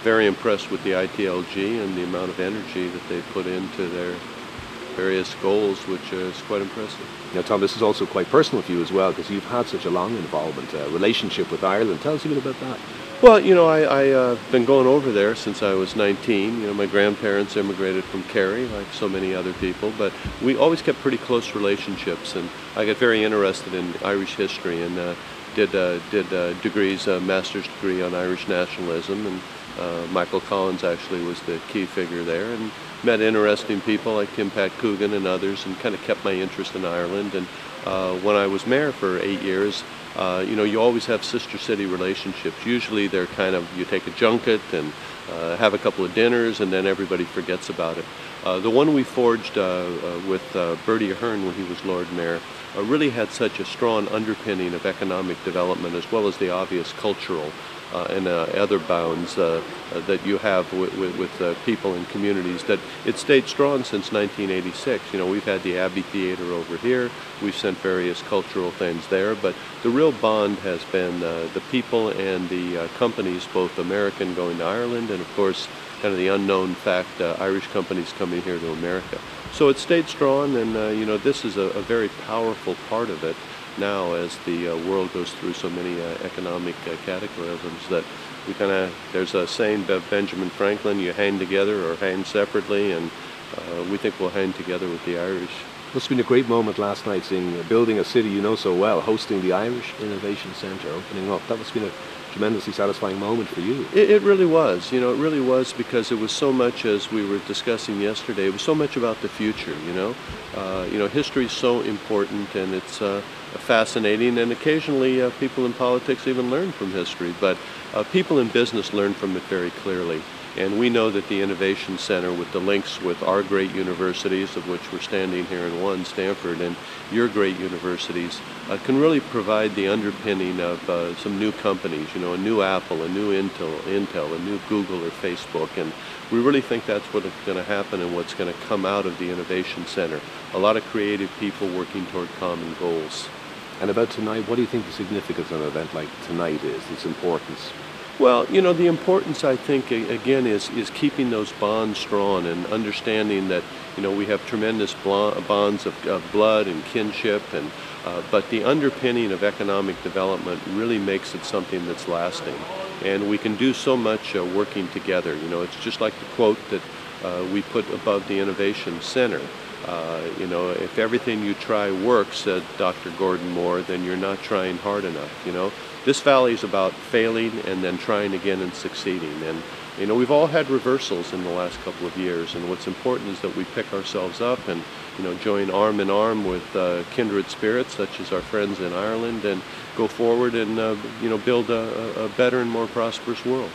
very impressed with the ITLG and the amount of energy that they put into their various goals, which is quite impressive. Now, Tom, this is also quite personal for you as well, because you've had such a long involvement, relationship with Ireland. Tell us a bit about that. Well, I've been going over there since I was 19. My grandparents immigrated from Kerry, like so many other people, but we always kept pretty close relationships, and I got very interested in Irish history and did degrees, a master's degree on Irish nationalism, and Michael Collins actually was the key figure there, and met interesting people like Tim Pat Coogan and others, and kind of kept my interest in Ireland. And when I was mayor for 8 years, you always have sister city relationships. Usually they're kind of, you take a junket and have a couple of dinners, and then everybody forgets about it. The one we forged with Bertie Ahern when he was Lord Mayor really had such a strong underpinning of economic development, as well as the obvious cultural and other bounds that you have with people and communities, that it stayed strong since 1986. We've had the Abbey Theatre over here, we've sent various cultural things there, but the real bond has been the people and the companies, both American going to Ireland, and of course kind of the unknown fact, Irish companies coming here to America. So it stayed strong, and this is a very powerful part of it now, as the world goes through so many economic cataclysms, that we there's a saying by Benjamin Franklin, you hang together or hang separately, and we think we'll hang together with the Irish. Must have been a great moment last night, seeing building a city you know so well, hosting the Irish Innovation Centre, opening up. That must have been a tremendously satisfying moment for you. It really was. It really was, because it was so much, as we were discussing yesterday, it was so much about the future. History is so important, and it's fascinating, and occasionally people in politics even learn from history, but people in business learn from it very clearly. And we know that the Innovation Center, with the links with our great universities, of which we're standing here in one, Stanford, and your great universities, can really provide the underpinning of some new companies, a new Apple, a new Intel, a new Google or Facebook. And we really think that's what's going to happen and what's going to come out of the Innovation Center. A lot of creative people working toward common goals. And about tonight, what do you think the significance of an event like tonight is, its importance? Well, the importance, I think, again, is keeping those bonds strong and understanding that, we have tremendous bonds of blood and kinship, and but the underpinning of economic development really makes it something that's lasting. And we can do so much working together. It's just like the quote that we put above the Innovation Center. If everything you try works, said Dr. Gordon Moore, then you're not trying hard enough. This valley is about failing and then trying again and succeeding. And we've all had reversals in the last couple of years, and what's important is that we pick ourselves up and join arm in arm with kindred spirits such as our friends in Ireland, and go forward and build a better and more prosperous world.